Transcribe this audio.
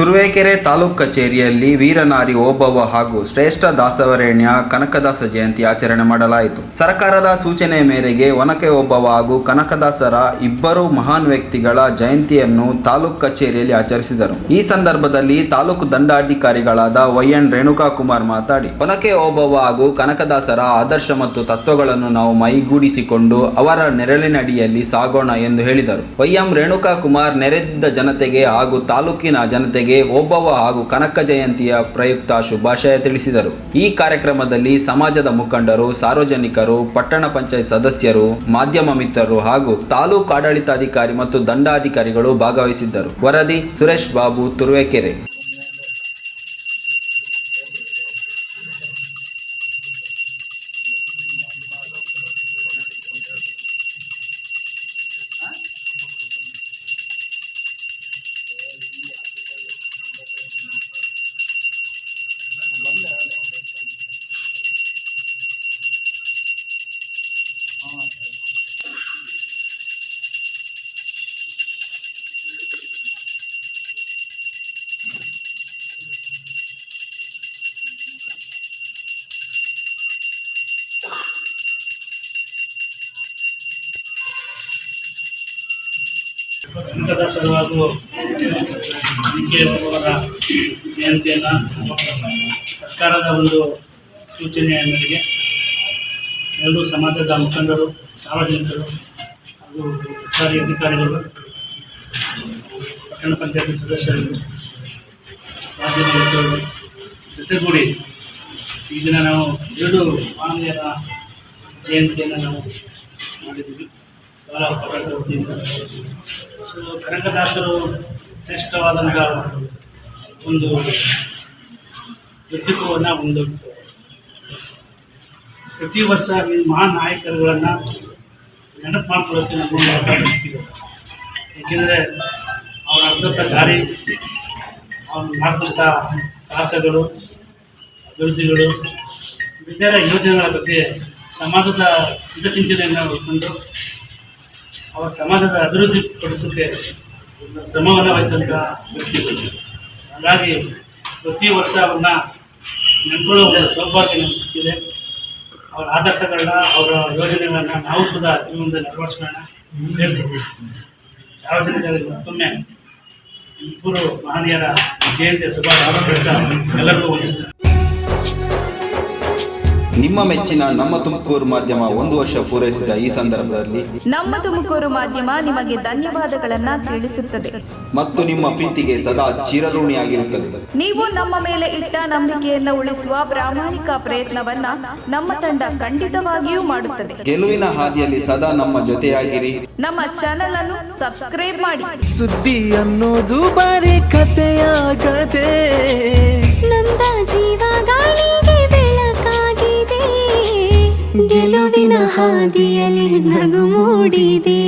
ತುರುವೇಕೆರೆ ತಾಲೂಕು ಕಚೇರಿಯಲ್ಲಿ ವೀರನಾರಿ ಓಬವ್ವ ಹಾಗೂ ಶ್ರೇಷ್ಠ ದಾಸವರೇಣ್ಯ ಕನಕದಾಸ ಜಯಂತಿ ಆಚರಣೆ ಮಾಡಲಾಯಿತು. ಸರ್ಕಾರದ ಸೂಚನೆ ಮೇರೆಗೆ ಒನಕೆ ಓಬವ್ವ ಹಾಗೂ ಕನಕದಾಸರ ಇಬ್ಬರು ಮಹಾನ್ ವ್ಯಕ್ತಿಗಳ ಜಯಂತಿಯನ್ನು ತಾಲೂಕು ಕಚೇರಿಯಲ್ಲಿ ಆಚರಿಸಿದರು. ಈ ಸಂದರ್ಭದಲ್ಲಿ ತಾಲೂಕು ದಂಡಾಧಿಕಾರಿಗಳಾದ ವೈಎನ್ ರೇಣುಕಾಕುಮಾರ್ ಮಾತಾಡಿ, ಒನಕೆ ಓಬವ್ವ ಹಾಗೂ ಕನಕದಾಸರ ಆದರ್ಶ ಮತ್ತು ತತ್ವಗಳನ್ನು ನಾವು ಮೈಗೂಡಿಸಿಕೊಂಡು ಅವರ ನೆರಳಿನಡಿಯಲ್ಲಿ ಸಾಗೋಣ ಎಂದು ಹೇಳಿದರು. ವೈಎಂ ರೇಣುಕಾಕುಮಾರ್ ನೆರೆದಿದ್ದ ಜನತೆಗೆ ಹಾಗೂ ತಾಲೂಕಿನ ಜನತೆಗೆ ಓಬವ್ವ ಹಾಗೂ ಕನಕ ಜಯಂತಿಯ ಪ್ರಯುಕ್ತ ಶುಭಾಶಯ ತಿಳಿಸಿದರು. ಈ ಕಾರ್ಯಕ್ರಮದಲ್ಲಿ ಸಮಾಜದ ಮುಖಂಡರು, ಸಾರ್ವಜನಿಕರು, ಪಟ್ಟಣ ಪಂಚಾಯತ್ ಸದಸ್ಯರು, ಮಾಧ್ಯಮ ಮಿತ್ರರು ಹಾಗೂ ತಾಲೂಕು ಆಡಳಿತಾಧಿಕಾರಿ ಮತ್ತು ದಂಡಾಧಿಕಾರಿಗಳು ಭಾಗವಹಿಸಿದ್ದರು. ವರದಿ ಸುರೇಶ್ ಬಾಬು, ತುರುವೇಕೆರೆ. ಕನಕದಾಸರು ಹಾಗೂ ಅವರ ಜಯಂತಿಯನ್ನು ಸರ್ಕಾರದ ಒಂದು ಸೂಚನೆಯ ಮೇರೆಗೆ ಎಲ್ಲರೂ ಸಮಾಜದ ಮುಖಂಡರು, ಸಾರ್ವಜನಿಕರು ಹಾಗೂ ಸರ್ಕಾರಿ ಅಧಿಕಾರಿಗಳು, ಪಟ್ಟಣ ಪಂಚಾಯತಿ ಸದಸ್ಯರು, ಮಾಧ್ಯಮ ಮಿತ್ರರು ಜೊತೆಗೂಡಿ ಈ ದಿನ ನಾವು 2 ಮಹನೀಯರ ಜಯಂತಿಯನ್ನು ನಾವು ಮಾಡಿದ್ದೀವಿ. ವತಿಯಿಂದ ಕನಕದಾಸರು ಶ್ರೇಷ್ಠವಾದಂಥ ಒಂದು ವ್ಯಕ್ತಿತ್ವವನ್ನು ಒಂದು ಪ್ರತಿ ವರ್ಷ ಈ ಮಹಾನ್ ನಾಯಕರುಗಳನ್ನು ನೆನಪು ಮಾಡ್ಕೊಳ್ಳೋಕ್ಕೆ ನಮ್ಮೊಂದು ಅವಕಾಶ ಸಿಕ್ಕಿದೆ. ಏಕೆಂದರೆ ಅವರ ಅದ್ಭುತ ದಾರಿ, ಅವರು ಮಾಡಿದಂಥ ಸಾಹಸಗಳು, ಅಭಿವೃದ್ಧಿಗಳು, ವಿಚಾರ ಯೋಜನೆಗಳ ಬಗ್ಗೆ ಸಮಾಜದ ಹಿತಚಿಂತನೆಯನ್ನು ಹೊಂದಿಕೊಂಡು ಅವರ ಸಮಾಜದ ಅಭಿವೃದ್ಧಿ ಪಡಿಸೋಕ್ಕೆ ಶ್ರಮವನ್ನು ವಹಿಸಿದಂಥ ವ್ಯಕ್ತಿಗಳು. ಹಾಗಾಗಿ ಪ್ರತಿ ವರ್ಷ ಅವ್ರನ್ನ ನೆನ್ಕೊಳ್ಳೋ ಒಂದು ಸೌಭಾಗ್ಯ ನಮಗೆ ಸಿಕ್ಕಿದೆ. ಅವರ ಆದರ್ಶಗಳನ್ನ, ಅವರ ಯೋಜನೆಗಳನ್ನು ನಾವು ಸುಧಾ ಮುಂದೆ ನೆರವೇರಿಸೋಣ. ಸಾರ್ವಜನಿಕರಿಗೆ ಮತ್ತೊಮ್ಮೆ ಇಬ್ಬರು ಮಹನೀಯರ ಜಯಂತಿಯ ಶುಭಾಶಯ ಎಲ್ಲರಿಗೂ ವಂದಿಸ್ತೇನೆ. ನಿಮ್ಮ ಮೆಚ್ಚಿನ ನಮ್ಮ ತುಮಕೂರು ಮಾಧ್ಯಮ 1 ವರ್ಷ ಪೂರೈಸಿದ ಈ ಸಂದರ್ಭದಲ್ಲಿ ನಮ್ಮ ತುಮಕೂರು ಮಾಧ್ಯಮ ನಿಮಗೆ ಧನ್ಯವಾದಗಳನ್ನ ತಿಳಿಸುತ್ತದೆ ಮತ್ತು ನಿಮ್ಮ ಪ್ರೀತಿಗೆ ಸದಾ ಚಿರಋಣಿಯಾಗಿರುತ್ತದೆ. ನೀವು ನಮ್ಮ ಮೇಲೆ ಇಟ್ಟ ನಂಬಿಕೆಯನ್ನು ಉಳಿಸುವ ಪ್ರಾಮಾಣಿಕ ಪ್ರಯತ್ನವನ್ನ ನಮ್ಮ ತಂಡ ಖಂಡಿತವಾಗಿಯೂ ಮಾಡುತ್ತದೆ. ಗೆಲುವಿನ ಹಾದಿಯಲ್ಲಿ ಸದಾ ನಮ್ಮ ಜೊತೆಯಾಗಿರಿ. ನಮ್ಮ ಚಾನೆಲ್ ಅನ್ನು ಸಬ್ಸ್ಕ್ರೈಬ್ ಮಾಡಿ. ಸುದ್ದಿ ಅನ್ನೋದು ಬರೀ ಕಥೆಯಾಗದೆ ನಮ್ದ ಜೀವ ಗಾಳಿಗೆ ಬೆಳಕಾಗಿದೆ, ಗೆಲುವಿನ ಹಾದಿಯಲ್ಲಿ ನಗು ಮೂಡಿದೆ.